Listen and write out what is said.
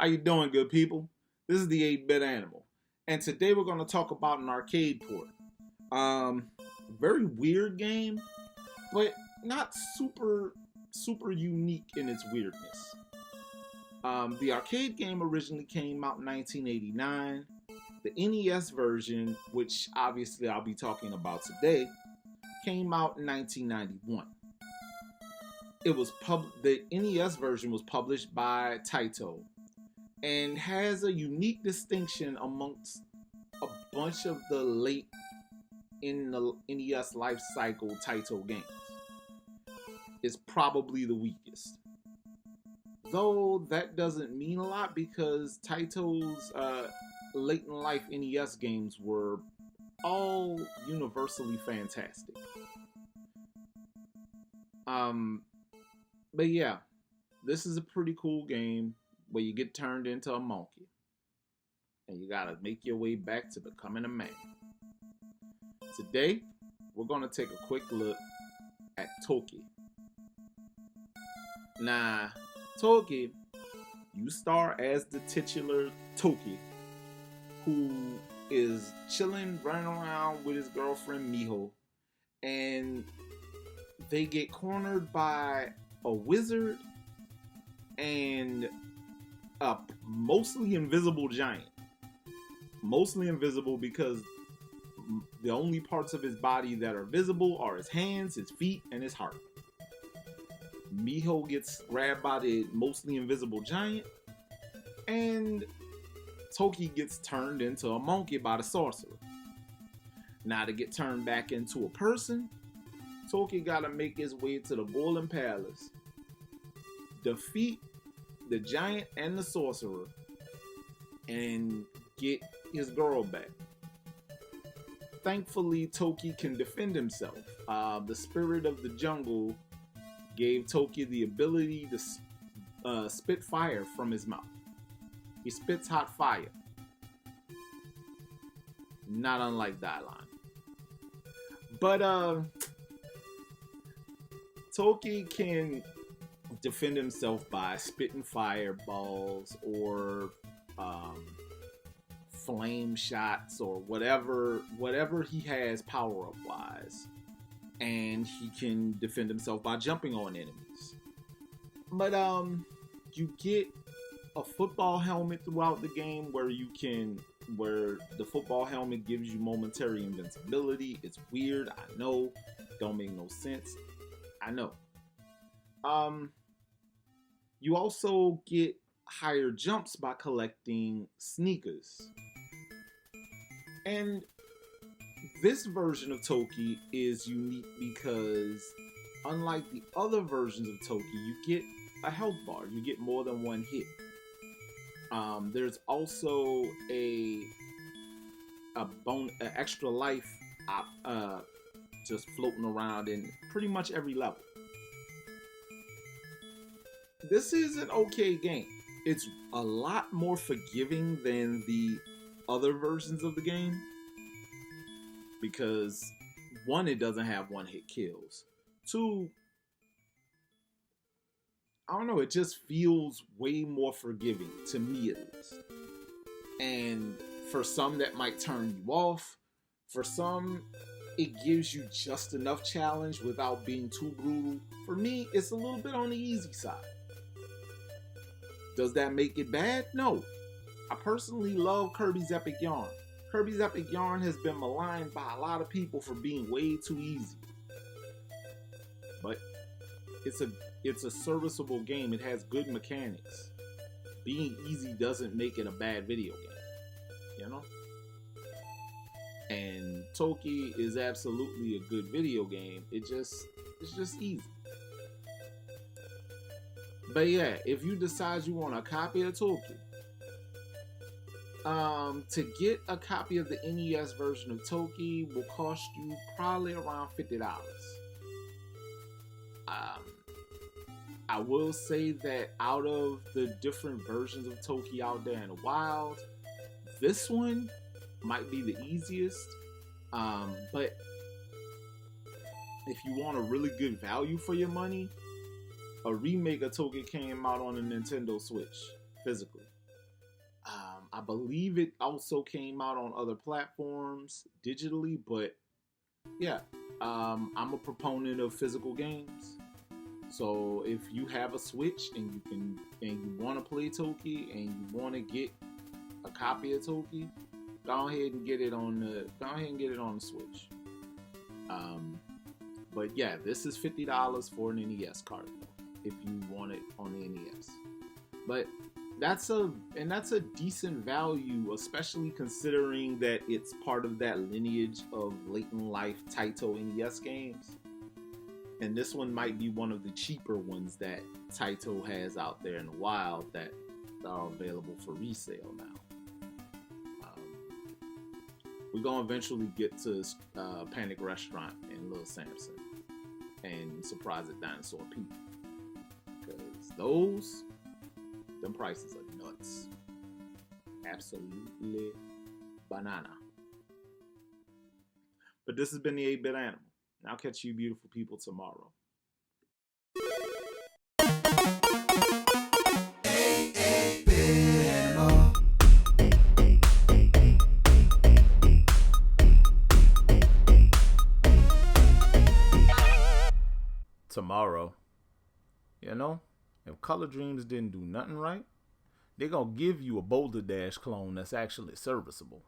How you doing, good people? This is the 8-Bit Animal, and today we're going to talk about an arcade port. Um, Very weird game, but not super unique in its weirdness. The arcade game originally came out in 1989. The NES version, which obviously I'll be talking about today, came out in 1991. The NES version was published by Taito and has a unique distinction amongst a bunch of the late in the NES life cycle Taito games. It's probably the weakest. Though that doesn't mean a lot because Taito's late in life NES games were all universally fantastic. But yeah, this is a pretty cool game where you get turned into a monkey and you gotta make your way back to becoming a man. Today, we're gonna take a quick look at Toki. Now, Toki, you star as the titular Toki, who is chilling, running around with his girlfriend Miho, and they get cornered by a wizard and a mostly invisible giant. Mostly invisible because the only parts of his body that are visible are his hands, his feet, and his heart. Miho gets grabbed by the mostly invisible giant, and Toki gets turned into a monkey by the sorcerer. Now, to get turned back into a person, Toki gotta make his way to the Golden Palace, defeat the giant and the sorcerer, and get his girl back. Thankfully, Toki can defend himself. The spirit of the jungle gave Toki the ability to spit fire from his mouth. He spits hot fire. Not unlike Dylon. But Toki can defend himself by spitting fireballs or flame shots or whatever he has power up wise, and he can defend himself by jumping on enemies. But you get a football helmet throughout the game where the football helmet gives you momentary invincibility. It's weird, I know, don't make no sense, I know. You also get higher jumps by collecting sneakers. And this version of Toki is unique because unlike the other versions of Toki, you get a health bar. You get more than one hit. There's also an extra life just floating around in pretty much every level. This is an okay game. It's a lot more forgiving than the other versions of the game because one, it doesn't have one hit kills. Two, I don't know, it just feels way more forgiving to me at least. And for some that might turn you off, for some it gives you just enough challenge without being too brutal. For me, it's a little bit on the easy side. Does that make it bad? No. I personally love Kirby's Epic Yarn. Kirby's Epic Yarn has been maligned by a lot of people for being way too easy. But it's a serviceable game. It has good mechanics. Being easy doesn't make it a bad video game, you know? And Toki is absolutely a good video game. It's just easy. But yeah, if you decide you want a copy of Toki, to get a copy of the NES version of Toki will cost you probably around $50. I will say that out of the different versions of Toki out there in the wild, this one might be the easiest. But if you want a really good value for your money, a remake of Toki came out on the Nintendo Switch physically. I believe it also came out on other platforms digitally, but yeah, I'm a proponent of physical games. So if you have a Switch and you want to play Toki and you want to get a copy of Toki, go ahead and get it on the Switch. Um, but yeah, this is $50 for an NES card if you want it on the NES. But that's a decent value, especially considering that it's part of that lineage of late in life Taito NES games. And this one might be one of the cheaper ones that Taito has out there in the wild that are available for resale now. We're gonna eventually get to Panic Restaurant and Little Samson and Surprise at Dinosaur Pete, because them prices are nuts, absolutely banana. But this has been the 8-Bit Animal. I'll catch you beautiful people tomorrow. Tomorrow, if Color Dreams didn't do nothing right, they're gonna give you a Boulder Dash clone that's actually serviceable.